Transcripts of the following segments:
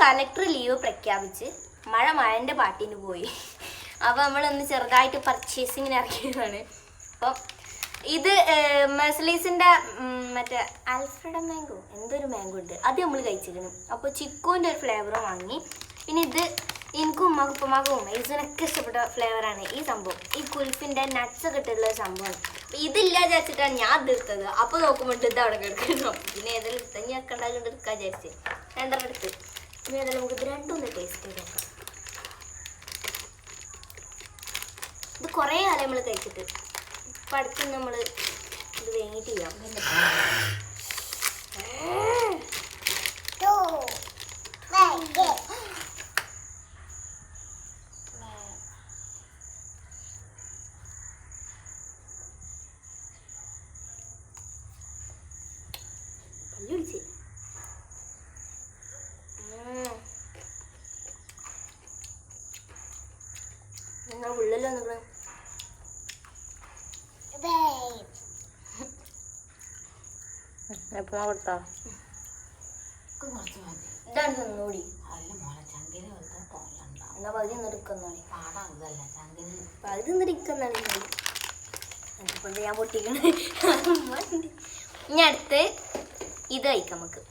Collector leave പ്രഖ്യാപിച്ച് മഴൻ്റെ പാട്ടിന് പോയി. അപ്പോൾ നമ്മളൊന്ന് ചെറുതായിട്ട് പർച്ചേസിങ്ങിന് ഇറങ്ങിയതാണ്. അപ്പം ഇത് മെസ്ലീസിൻ്റെ മറ്റേ ആൽഫ്രഡ മാംഗോ എന്തൊരു മാംഗോ ഉണ്ട്, അത് നമ്മൾ കഴിച്ചിരുന്നു. അപ്പോൾ ചിക്കുവിൻ്റെ ഒരു ഫ്ലേവറും വാങ്ങി. പിന്നെ ഇത് എനിക്കും ഉമ്മാക്കും ഉപ്പമാക്കും ഇതിനൊക്കെ ഇഷ്ടപ്പെട്ട ഫ്ലേവറാണ് ഈ സംഭവം. ഈ കുൽഫിൻ്റെ നട്ട്സൊക്കെ ഇട്ടുള്ള സംഭവമാണ്. അപ്പോൾ ഇതില്ല വിചാരിച്ചിട്ടാണ് ഞാൻ ഇത് എടുത്തത്. അപ്പോൾ നോക്കുമ്പോൾ ഇത് അവിടെ കിടക്കുന്നു. പിന്നെ ഏതെങ്കിലും എടുത്ത് ഞാൻ ഉണ്ടാക്കിയിട്ട് എടുക്കാൻ വിചാരിച്ച് രണ്ടെണ്ണം എടുത്ത്. പിന്നെ ഏതായാലും നമുക്ക് ഇത് രണ്ടൊന്ന് ടേസ്റ്റ് ചെയ്ത് നോക്കാം. ഇത് കുറേ കാലം നമ്മൾ കഴിച്ചിട്ട് ഇപ്പം അടുത്ത് നമ്മൾ ഇത് വേങ്ങിയിട്ട് ചെയ്യാം. വിളിച്ച് നിങ്ങൾ ഉള്ളിലോ നിങ്ങൾ എപ്പോ കൊടുത്താ ഇതാണ് തിന്നോടി. എന്നാ പകുതി നിന്നിരിക്കുന്നോളി, പകുതി നിന്നിരിക്കുന്നതാണ് അതുകൊണ്ട് ഞാൻ പൊട്ടിക്കണ. ഇനി അടുത്ത് ഇത് കഴിക്കാം നമുക്ക്.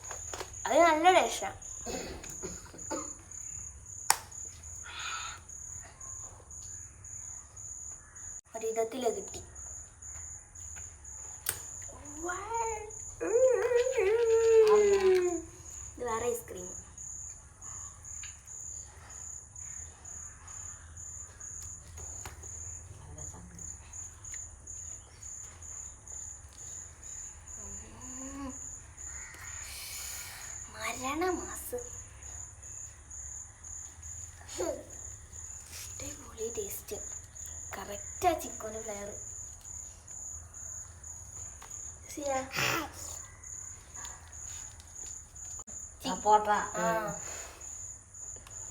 അത് നല്ല ടേസ്റ്റാണ്. ഒരു വിധത്തില് കിട്ടി. ഇത് വേറെ ഐസ്ക്രീം. മരണമാസ് അടിപൊളി ടേസ്റ്റ്. കറക്റ്റാ ചിക്കൻ്റെ ഫ്ലേവർ.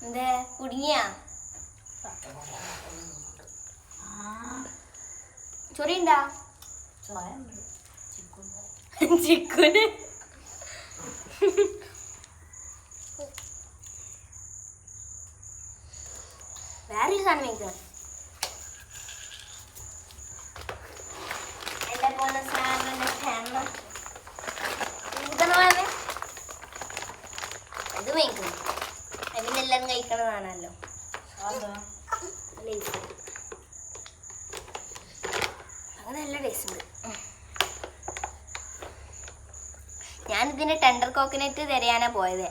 എന്തേ കുടുങ്ങിയാ ചൊറിയുണ്ടാ ചിക്കുന്? വേറൊരു സാധനം കഴിക്കാം. എന്റെ പോലെ സാധനം ഇത് മേടിക്കണം. അതിന് എല്ലാവരും കഴിക്കണതാണല്ലോ. അങ്ങനെ നല്ല ടേസ്റ്റ് ഉണ്ട്. ഞാനിതിൻ്റെ ടെൻഡർ കോക്കനറ്റ് തിരയാനാ പോയത്.